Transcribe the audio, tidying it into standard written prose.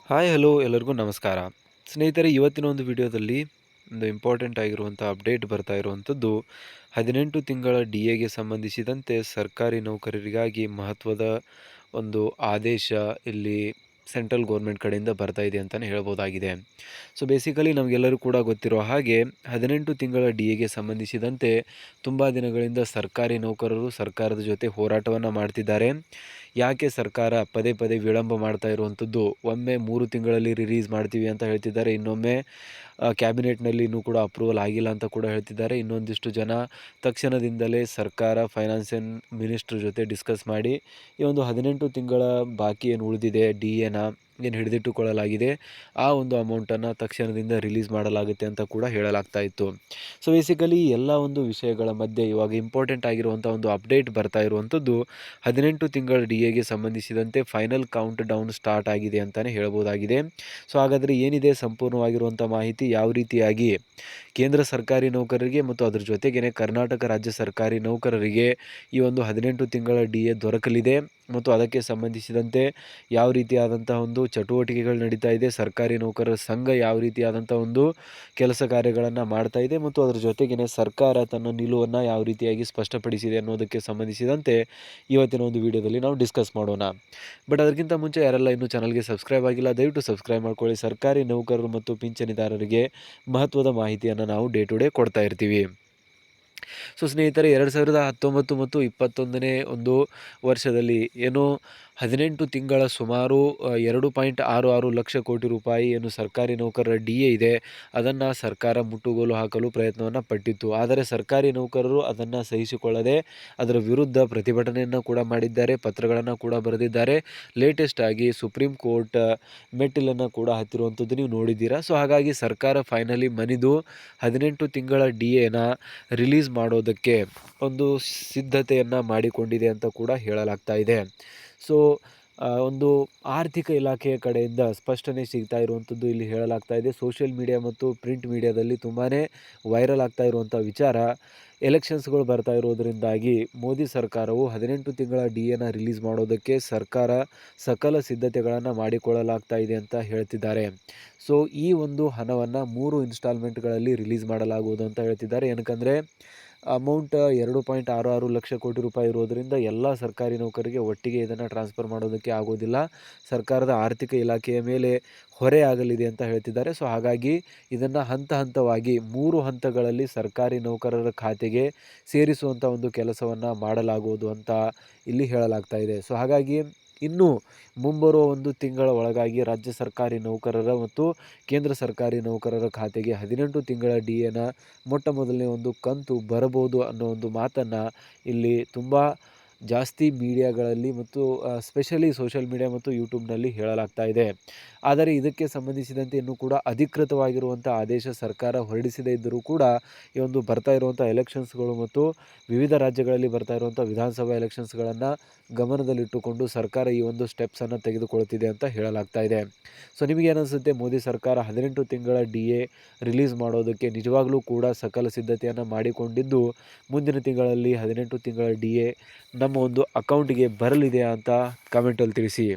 Hi hello ಎಲ್ಲರಿಗೂ ನಮಸ್ಕಾರ. ಸ್ನೇಹಿತರೆ, ಇವತ್ತಿನ ಒಂದು ವಿಡಿಯೋದಲ್ಲಿ ಒಂದು ಇಂಪಾರ್ಟೆಂಟ್ ಆಗಿರುವಂಥ ಅಪ್ಡೇಟ್ ಬರ್ತಾ ಇರುವಂಥದ್ದು 18 ತಿಂಗಳ ಡಿ.ಎಗೆ ಸಂಬಂಧಿಸಿದಂತೆ ಸರ್ಕಾರಿ ನೌಕರರಿಗಾಗಿ ಮಹತ್ವದ ಒಂದು ಆದೇಶ ಇಲ್ಲಿ ಸೆಂಟ್ರಲ್ ಗೌರ್ಮೆಂಟ್ ಕಡೆಯಿಂದ ಬರ್ತಾ ಇದೆ ಅಂತಲೇ ಹೇಳ್ಬೋದಾಗಿದೆ. ಸೊ ಬೇಸಿಕಲಿ ನಮಗೆಲ್ಲರೂ ಕೂಡ ಗೊತ್ತಿರೋ ಹಾಗೆ 18 ತಿಂಗಳ ಡಿ.ಎಗೆ ಸಂಬಂಧಿಸಿದಂತೆ ತುಂಬ ದಿನಗಳಿಂದ ಸರ್ಕಾರಿ ನೌಕರರು ಸರ್ಕಾರದ ಜೊತೆ ಹೋರಾಟವನ್ನು ಮಾಡ್ತಿದ್ದಾರೆ. ಯಾಕೆ ಸರ್ಕಾರ ಪದೇ ಪದೇ ವಿಳಂಬ ಮಾಡ್ತಾ ಇರುವಂಥದ್ದು? ಒಮ್ಮೆ 3 ತಿಂಗಳಲ್ಲಿ ರಿಲೀಸ್ ಮಾಡ್ತೀವಿ ಅಂತ ಹೇಳ್ತಿದ್ದಾರೆ. ಇನ್ನೊಮ್ಮೆ ಕ್ಯಾಬಿನೆಟ್‌ನಲ್ಲಿ ಇನ್ನೂ ಕೂಡ ಅಪ್ರೂವಲ್ ಆಗಿಲ್ಲ ಅಂತ ಕೂಡ ಹೇಳ್ತಿದ್ದಾರೆ. ಇನ್ನೊಂದಿಷ್ಟು ಜನ ತಕ್ಷಣದಿಂದಲೇ ಸರ್ಕಾರ ಫೈನಾನ್ಸಿಯನ್ ಮಿನಿಸ್ಟ್ರ್ ಜೊತೆ ಡಿಸ್ಕಸ್ ಮಾಡಿ ಈ ಒಂದು 18 ತಿಂಗಳ ಬಾಕಿ ಏನು ಉಳಿದಿದೆ ಡಿ.ಎನ ಏನು ಹಿಡಿದಿಟ್ಟುಕೊಳ್ಳಲಾಗಿದೆ, ಆ ಒಂದು ಅಮೌಂಟನ್ನು ತಕ್ಷಣದಿಂದ ರಿಲೀಸ್ ಮಾಡಲಾಗುತ್ತೆ ಅಂತ ಕೂಡ ಹೇಳಲಾಗ್ತಾ ಇತ್ತು. ಸೊ ಬೇಸಿಕಲಿ ಎಲ್ಲ ಒಂದು ವಿಷಯಗಳ ಮಧ್ಯೆ ಇವಾಗ ಇಂಪಾರ್ಟೆಂಟ್ ಆಗಿರುವಂಥ ಒಂದು ಅಪ್ಡೇಟ್ ಬರ್ತಾ ಇರುವಂಥದ್ದು 18 ತಿಂಗಳ ಡಿ.ಎಗೆ ಸಂಬಂಧಿಸಿದಂತೆ ಫೈನಲ್ ಕೌಂಟ್ ಡೌನ್ ಸ್ಟಾರ್ಟ್ ಆಗಿದೆ ಅಂತಲೇ ಹೇಳ್ಬೋದಾಗಿದೆ. ಸೊ ಹಾಗಾದರೆ ಏನಿದೆ ಸಂಪೂರ್ಣವಾಗಿರುವಂಥ ಮಾಹಿತಿ, ಯಾವ ರೀತಿಯಾಗಿ ಕೇಂದ್ರ ಸರ್ಕಾರಿ ನೌಕರರಿಗೆ ಮತ್ತು ಅದರ ಜೊತೆಗೇನೆ ಕರ್ನಾಟಕ ರಾಜ್ಯ ಸರ್ಕಾರಿ ನೌಕರರಿಗೆ ಈ ಒಂದು 18 ತಿಂಗಳ ಡಿ.ಎ ದೊರಕಲಿದೆ ಮತ್ತು ಅದಕ್ಕೆ ಸಂಬಂಧಿಸಿದಂತೆ ಯಾವ ರೀತಿಯಾದಂಥ ಒಂದು ಚಟುವಟಿಕೆಗಳು ನಡೀತಾ ಇದೆ, ಸರ್ಕಾರಿ ನೌಕರರ ಸಂಘ ಯಾವ ರೀತಿಯಾದಂಥ ಒಂದು ಕೆಲಸ ಕಾರ್ಯಗಳನ್ನು ಮಾಡ್ತಾ ಇದೆ ಮತ್ತು ಅದರ ಜೊತೆಗೇನೆ ಸರ್ಕಾರ ತನ್ನ ನಿಲುವನ್ನು ಯಾವ ರೀತಿಯಾಗಿ ಸ್ಪಷ್ಟಪಡಿಸಿದೆ ಅನ್ನೋದಕ್ಕೆ ಸಂಬಂಧಿಸಿದಂತೆ ಇವತ್ತಿನ ಒಂದು ವಿಡಿಯೋದಲ್ಲಿ ನಾವು ಡಿಸ್ಕಸ್ ಮಾಡೋಣ. ಬಟ್ ಅದಕ್ಕಿಂತ ಮುಂಚೆ ಯಾರೆಲ್ಲ ಇನ್ನೂ ಚಾನಲ್ಗೆ ಸಬ್ಸ್ಕ್ರೈಬ್ ಆಗಿಲ್ಲ, ದಯವಿಟ್ಟು ಸಬ್ಸ್ಕ್ರೈಬ್ ಮಾಡ್ಕೊಳ್ಳಿ. ಸರ್ಕಾರಿ ನೌಕರರು ಮತ್ತು ಪಿಂಚಣಿದಾರರಿಗೆ ಮಹತ್ವದ ಮಾಹಿತಿಯನ್ನು ನಾವು ಡೇ ಟು ಡೇ ಕೊಡ್ತಾ ಇರ್ತೀವಿ. ಸೊ ಸ್ನೇಹಿತರೆ, 2019 ಮತ್ತು 21ನೇ ಒಂದು ವರ್ಷದಲ್ಲಿ ಏನು 18 ತಿಂಗಳ ಸುಮಾರು 2.66 ಲಕ್ಷ ಕೋಟಿ ರೂಪಾಯಿ ಏನು ಸರ್ಕಾರಿ ನೌಕರರ ಡಿ.ಎ ಇದೆ, ಅದನ್ನು ಸರ್ಕಾರ ಮುಟ್ಟುಗೋಲು ಹಾಕಲು ಪ್ರಯತ್ನವನ್ನು ಪಟ್ಟಿತ್ತು. ಆದರೆ ಸರ್ಕಾರಿ ನೌಕರರು ಅದನ್ನು ಸಹಿಸಿಕೊಳ್ಳದೆ ಅದರ ವಿರುದ್ಧ ಪ್ರತಿಭಟನೆಯನ್ನು ಕೂಡ ಮಾಡಿದ್ದಾರೆ, ಪತ್ರಗಳನ್ನು ಕೂಡ ಬರೆದಿದ್ದಾರೆ. ಲೇಟೆಸ್ಟ್ ಆಗಿ ಸುಪ್ರೀಂ ಕೋರ್ಟ್ ಮೆಟ್ಟಿಲನ್ನು ಕೂಡ ಹತ್ತಿರುವಂಥದ್ದು ನೀವು ನೋಡಿದ್ದೀರಾ. ಸೊ ಹಾಗಾಗಿ ಸರ್ಕಾರ ಫೈನಲಿ ಮನಿದು 18 ತಿಂಗಳ ಡಿ.ಎನ ರಿಲೀಸ್ ಮಾಡೋದಕ್ಕೆ ಒಂದು ಸಿದ್ಧತೆಯನ್ನು ಮಾಡಿಕೊಂಡಿದೆ ಅಂತ ಕೂಡ ಹೇಳಲಾಗ್ತಾ ಇದೆ. ಸೊ ಒಂದು ಆರ್ಥಿಕ ಇಲಾಖೆಯ ಕಡೆಯಿಂದ ಸ್ಪಷ್ಟನೆ ಸಿಗ್ತಾ ಇರುವಂಥದ್ದು ಇಲ್ಲಿ ಹೇಳಲಾಗ್ತಾ ಇದೆ. ಸೋಷಿಯಲ್ ಮೀಡಿಯಾ ಮತ್ತು ಪ್ರಿಂಟ್ ಮೀಡಿಯಾದಲ್ಲಿ ತುಂಬಾ ವೈರಲ್ ಆಗ್ತಾ ಇರುವಂಥ ವಿಚಾರ, ಎಲೆಕ್ಷನ್ಸ್ಗಳು ಬರ್ತಾ ಇರೋದರಿಂದಾಗಿ ಮೋದಿ ಸರ್ಕಾರವು 18 ತಿಂಗಳ ಡಿ.ಎನ ರಿಲೀಸ್ ಮಾಡೋದಕ್ಕೆ ಸರ್ಕಾರ ಸಕಲ ಸಿದ್ಧತೆಗಳನ್ನು ಮಾಡಿಕೊಳ್ಳಲಾಗ್ತಾ ಇದೆ ಅಂತ ಹೇಳ್ತಿದ್ದಾರೆ. ಸೊ ಈ ಒಂದು ಹಣವನ್ನು 3 ಇನ್ಸ್ಟಾಲ್ಮೆಂಟ್ಗಳಲ್ಲಿ ರಿಲೀಸ್ ಮಾಡಲಾಗುವುದು ಅಂತ ಹೇಳ್ತಿದ್ದಾರೆ. ಏನಕ್ಕಂದರೆ ಅಮೌಂಟ್ 2.66 ಲಕ್ಷ ಕೋಟಿ ರೂಪಾಯಿ ಇರೋದರಿಂದ ಎಲ್ಲ ಸರ್ಕಾರಿ ನೌಕರರಿಗೆ ಒಟ್ಟಿಗೆ ಇದನ್ನು ಟ್ರಾನ್ಸ್ಫರ್ ಮಾಡೋದಕ್ಕೆ ಆಗೋದಿಲ್ಲ. ಸರ್ಕಾರದ ಆರ್ಥಿಕ ಇಲಾಖೆಯ ಮೇಲೆ ಹೊರೆ ಆಗಲಿದೆ ಅಂತ ಹೇಳ್ತಿದ್ದಾರೆ. ಸೊ ಹಾಗಾಗಿ ಇದನ್ನು ಹಂತ ಹಂತವಾಗಿ 3 ಹಂತಗಳಲ್ಲಿ ಸರ್ಕಾರಿ ನೌಕರರ ಖಾತೆಗೆ ಸೇರಿಸುವಂಥ ಒಂದು ಕೆಲಸವನ್ನು ಮಾಡಲಾಗುವುದು ಅಂತ ಇಲ್ಲಿ ಹೇಳಲಾಗ್ತಾ ಇದೆ. ಸೊ ಹಾಗಾಗಿ ಇನ್ನು ಮುಂಬರುವ ಒಂದು ತಿಂಗಳ ಒಳಗಾಗಿ ರಾಜ್ಯ ಸರ್ಕಾರಿ ನೌಕರರ ಮತ್ತು ಕೇಂದ್ರ ಸರ್ಕಾರಿ ನೌಕರರ ಖಾತೆಗೆ 18 ತಿಂಗಳ ಡಿ.ಎನ ಮೊಟ್ಟ ಮೊದಲನೇ ಒಂದು ಕಂತು ಬರಬಹುದು ಅನ್ನೋ ಒಂದು ಮಾತನ್ನು ಇಲ್ಲಿ ತುಂಬ ಜಾಸ್ತಿ ಮೀಡಿಯಾಗಳಲ್ಲಿ ಮತ್ತು ಸ್ಪೆಷಲಿ ಸೋಷಿಯಲ್ ಮೀಡಿಯಾ ಮತ್ತು ಯೂಟ್ಯೂಬ್ನಲ್ಲಿ ಹೇಳಲಾಗ್ತಾ ಇದೆ. ಆದರೆ ಇದಕ್ಕೆ ಸಂಬಂಧಿಸಿದಂತೆ ಇನ್ನೂ ಕೂಡ ಅಧಿಕೃತವಾಗಿರುವಂಥ ಆದೇಶ ಸರ್ಕಾರ ಹೊರಡಿಸದೇ ಇದ್ದರೂ ಕೂಡ ಈ ಒಂದು ಬರ್ತಾ ಇರುವಂಥ ಎಲೆಕ್ಷನ್ಸ್ಗಳು ಮತ್ತು ವಿವಿಧ ರಾಜ್ಯಗಳಲ್ಲಿ ಬರ್ತಾ ಇರುವಂಥ ವಿಧಾನಸಭಾ ಎಲೆಕ್ಷನ್ಸ್ಗಳನ್ನು ಗಮನದಲ್ಲಿಟ್ಟುಕೊಂಡು ಸರ್ಕಾರ ಈ ಒಂದು ಸ್ಟೆಪ್ಸನ್ನು ತೆಗೆದುಕೊಳ್ತಿದೆ ಅಂತ ಹೇಳಲಾಗ್ತಾ ಇದೆ. ಸೊ ನಿಮಗೇನಿಸುತ್ತೆ, ಮೋದಿ ಸರ್ಕಾರ 18 ತಿಂಗಳ ಡಿ.ಎ ರಿಲೀಸ್ ಮಾಡೋದಕ್ಕೆ ನಿಜವಾಗ್ಲೂ ಕೂಡ ಸಕಲ ಸಿದ್ಧತೆಯನ್ನು ಮಾಡಿಕೊಂಡಿದ್ದು ಮುಂದಿನ ತಿಂಗಳಲ್ಲಿ 18 ತಿಂಗಳ ಡಿ.ಎ ನಮ್ಮ ಒಂದು ಅಕೌಂಟಿಗೆ ಬರಲಿದೆ ಅಂತ ಕಮೆಂಟಲ್ಲಿ ತಿಳಿಸಿ.